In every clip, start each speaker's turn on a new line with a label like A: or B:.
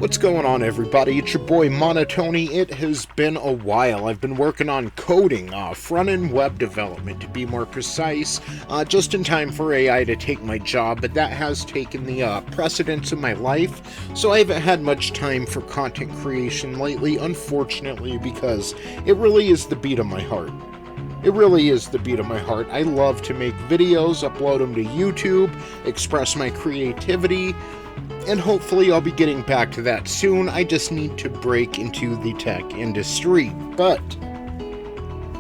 A: What's going on, everybody? It's your boy Monotony. It has been a while. I've been working on coding, front-end web development to be more precise, just in time for AI to take my job, but that has taken the precedence in my life, so I haven't had much time for content creation lately, unfortunately, because it really is the beat of my heart. It really is the beat of my heart. I love to make videos, upload them to YouTube, express my creativity, and hopefully I'll be getting back to that soon. I just need to break into the tech industry. But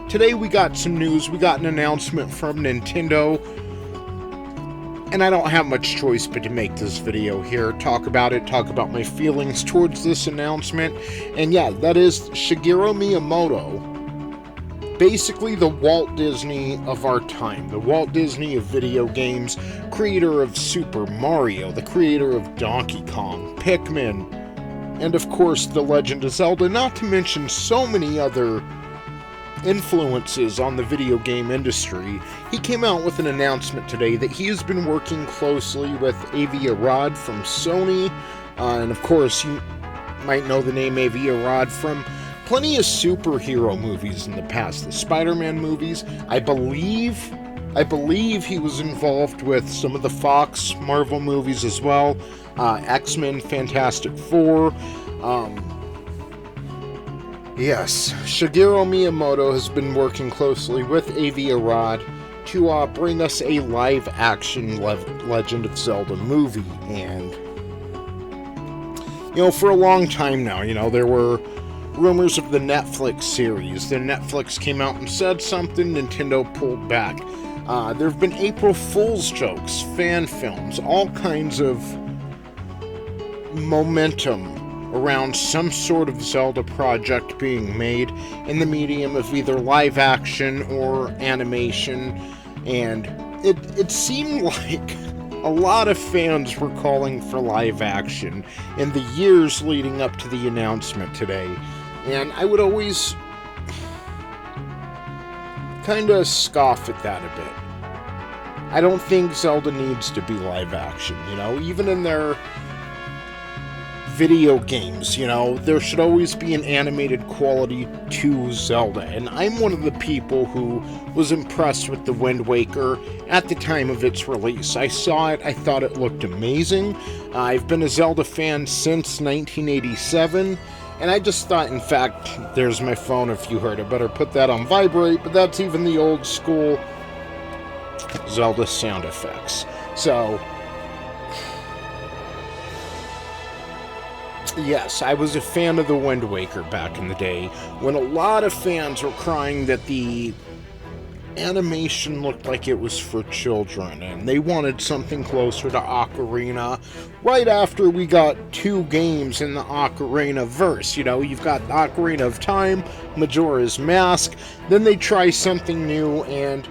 A: today we got some news. We got an announcement from Nintendo, and I don't have much choice but to make this video here, talk about it, talk about my feelings towards this announcement. And yeah, that is Shigeru Miyamoto, basically the Walt Disney of our time, the Walt Disney of video games, creator of Super Mario, the creator of Donkey Kong, Pikmin, and of course The Legend of Zelda, not to mention so many other influences on the video game industry. He came out with an announcement today that he has been working closely with Avi Arad from Sony, and of course you might know the name Avi Arad from plenty of superhero movies in the past. The Spider-Man movies, I believe he was involved with some of the Fox Marvel movies as well. X-Men, Fantastic Four. Yes, Shigeru Miyamoto has been working closely with Avi Arad to bring us a live-action Legend of Zelda movie. And, for a long time now, there were rumors of the Netflix series. Then Netflix came out and said something, Nintendo pulled back. There have been April Fool's jokes, fan films, all kinds of momentum around some sort of Zelda project being made in the medium of either live action or animation, and it seemed like a lot of fans were calling for live action in the years leading up to the announcement today. And I would always kind of scoff at that a bit. I don't think Zelda needs to be live action, even in their video games, there should always be an animated quality to Zelda. And I'm one of the people who was impressed with the Wind Waker at the time of its release. I saw it, I thought it looked amazing. I've been a Zelda fan since 1987. And I just thought, in fact, there's my phone if you heard it. Better put that on vibrate, but that's even the old school Zelda sound effects. So, yes, I was a fan of the Wind Waker back in the day, when a lot of fans were crying that the animation looked like it was for children, and they wanted something closer to Ocarina. Right after we got 2 games in the Ocarina verse, you've got Ocarina of Time, Majora's Mask, then they try something new, and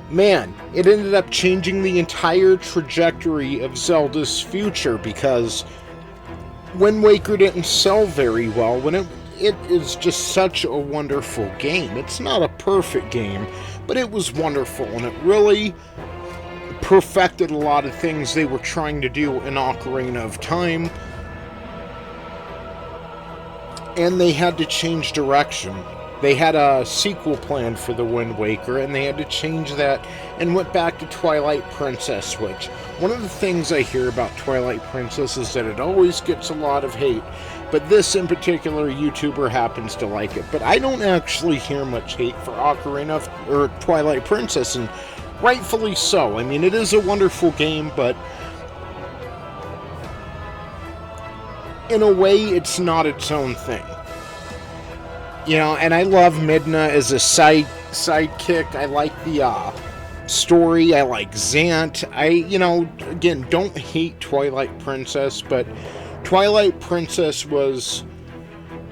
A: man, it ended up changing the entire trajectory of Zelda's future, because Wind Waker didn't sell very well when it is just such a wonderful game. It's not a perfect game, but it was wonderful, and it really perfected a lot of things they were trying to do in Ocarina of Time. And they had to change direction. They had a sequel planned for the Wind Waker, and they had to change that and went back to Twilight Princess, which one of the things I hear about Twilight Princess is that it always gets a lot of hate. But this in particular YouTuber happens to like it. But I don't actually hear much hate for or Twilight Princess, and rightfully so. I mean, it is a wonderful game, but in a way, it's not its own thing. And I love Midna as a sidekick. I like the story. I like Zant. Again, don't hate Twilight Princess, but Twilight Princess was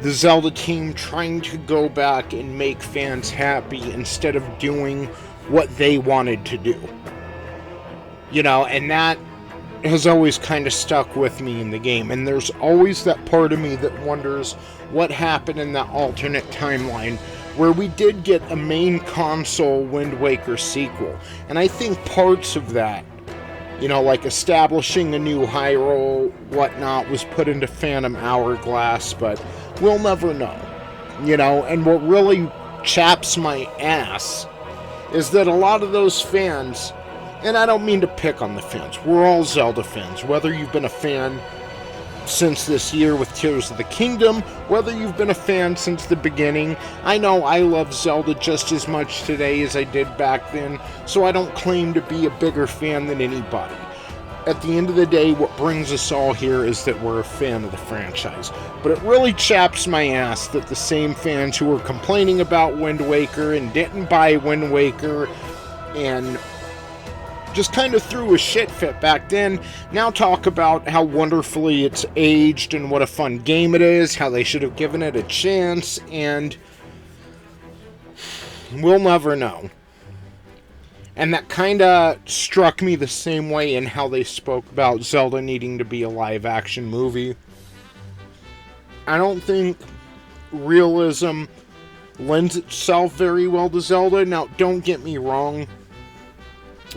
A: the Zelda team trying to go back and make fans happy instead of doing what they wanted to do. And that has always kind of stuck with me in the game. And there's always that part of me that wonders what happened in that alternate timeline where we did get a main console Wind Waker sequel. And I think parts of that like establishing a new Hyrule, whatnot, was put into Phantom Hourglass, but we'll never know. And what really chaps my ass is that a lot of those fans, and I don't mean to pick on the fans, we're all Zelda fans, whether you've been a fan since this year with Tears of the Kingdom, whether you've been a fan since the beginning. I know I love Zelda just as much today as I did back then, so I don't claim to be a bigger fan than anybody. At the end of the day, what brings us all here is that we're a fan of the franchise. But it really chaps my ass that the same fans who were complaining about Wind Waker and didn't buy Wind Waker and just kind of threw a shit fit back then, now talk about how wonderfully it's aged and what a fun game it is, how they should have given it a chance, and we'll never know. And that kind of struck me the same way in how they spoke about Zelda needing to be a live-action movie. I don't think realism lends itself very well to Zelda. Now, don't get me wrong.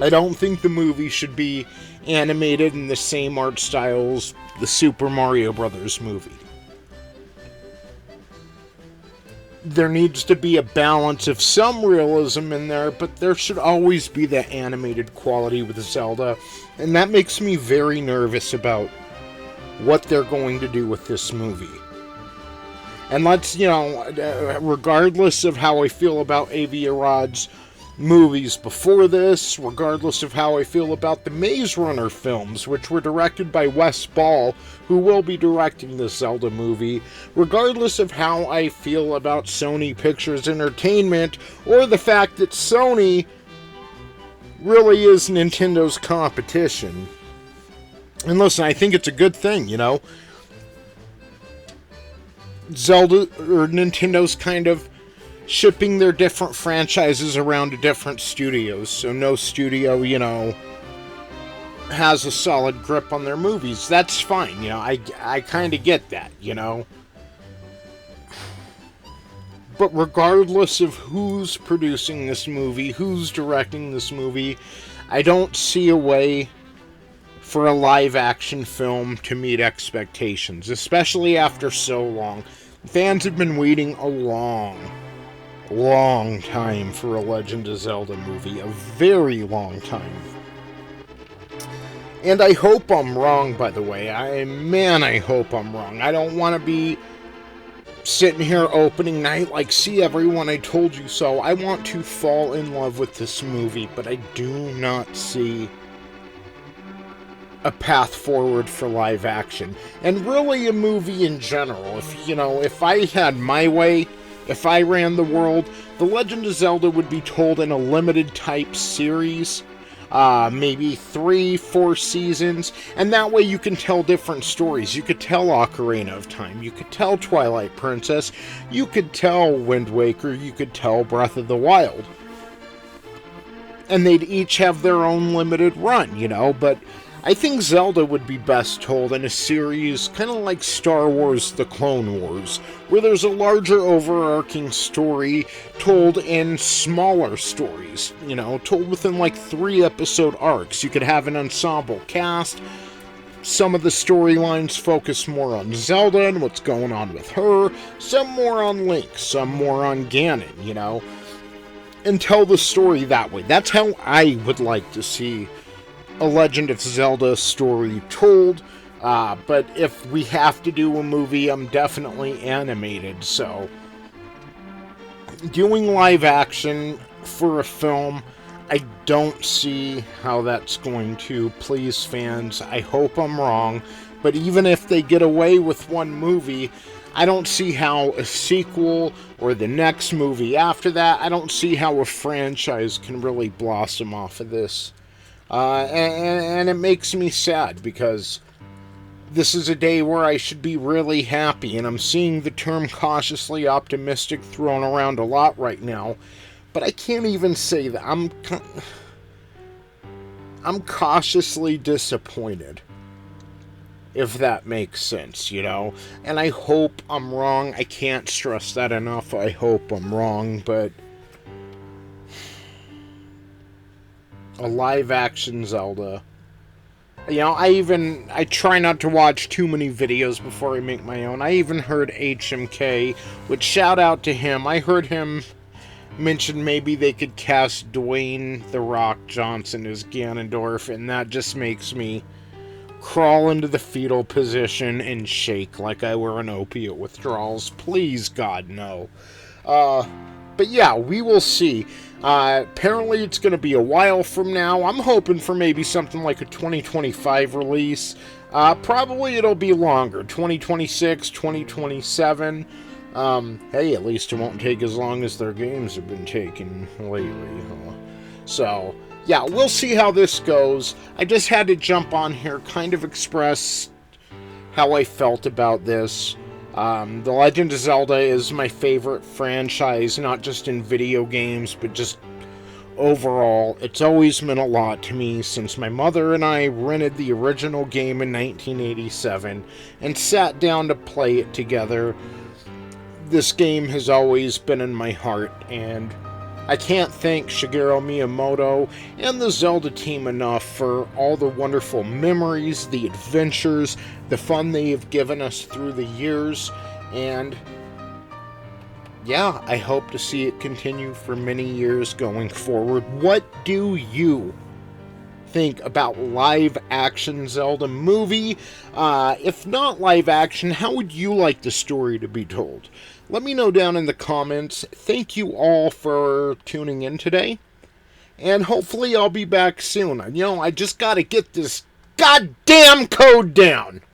A: I don't think the movie should be animated in the same art style as the Super Mario Brothers movie. There needs to be a balance of some realism in there, but there should always be that animated quality with Zelda, and that makes me very nervous about what they're going to do with this movie. And let's, regardless of how I feel about Avi Arad's movies before this, regardless of how I feel about the Maze Runner films, which were directed by Wes Ball, who will be directing the Zelda movie, regardless of how I feel about Sony Pictures Entertainment, or the fact that Sony really is Nintendo's competition. And listen, I think it's a good thing, Zelda, or Nintendo's kind of shipping their different franchises around to different studios, so no studio, has a solid grip on their movies. That's fine, I kind of get that, But regardless of who's producing this movie, who's directing this movie, I don't see a way for a live-action film to meet expectations, especially after so long. Fans have been waiting a long time for a Legend of Zelda movie. A very long time. And I hope I'm wrong, by the way. I hope I'm wrong. I don't want to be sitting here opening night like, see everyone, I told you so. I want to fall in love with this movie, but I do not see a path forward for live action. And really a movie in general. If I had my way, if I ran the world, The Legend of Zelda would be told in a limited type series, maybe 3-4 seasons, and that way you can tell different stories. You could tell Ocarina of Time, you could tell Twilight Princess, you could tell Wind Waker, you could tell Breath of the Wild. And they'd each have their own limited run, but I think Zelda would be best told in a series kind of like Star Wars The Clone Wars, where there's a larger overarching story told in smaller stories, told within like 3-episode arcs. You could have an ensemble cast. Some of the storylines focus more on Zelda and what's going on with her, some more on Link, some more on Ganon, and tell the story that way. That's how I would like to see a Legend of Zelda story told, but if we have to do a movie, I'm definitely animated, so doing live action for a film, I don't see how that's going to please fans. I hope I'm wrong, but even if they get away with one movie, I don't see how a sequel or the next movie after that, I don't see how a franchise can really blossom off of this. And it makes me sad, because this is a day where I should be really happy, and I'm seeing the term cautiously optimistic thrown around a lot right now, but I can't even say that. I'm cautiously disappointed, if that makes sense, and I hope I'm wrong. I can't stress that enough. I hope I'm wrong, but a live-action Zelda You know, I try not to watch too many videos before I make my own. I even heard HMK, which shout out to him. I heard him mention maybe they could cast Dwayne The Rock Johnson as Ganondorf, and that just makes me crawl into the fetal position and shake like I were in opiate withdrawals. Please, God, no. Uh, but yeah, we will see. Apparently, it's going to be a while from now. I'm hoping for maybe something like a 2025 release. Probably it'll be longer, 2026, 2027. Hey, at least it won't take as long as their games have been taking lately, huh? So, yeah, we'll see how this goes. I just had to jump on here, kind of express how I felt about this. The Legend of Zelda is my favorite franchise, not just in video games, but just overall. It's always meant a lot to me since my mother and I rented the original game in 1987 and sat down to play it together. This game has always been in my heart, and I can't thank Shigeru Miyamoto and the Zelda team enough for all the wonderful memories, the adventures, the fun they have given us through the years, and yeah, I hope to see it continue for many years going forward. What do you think about live action Zelda movie? If not live action, how would you like the story to be told? Let me know down in the comments. Thank you all for tuning in today. And hopefully I'll be back soon. You know, I just gotta get this goddamn code down.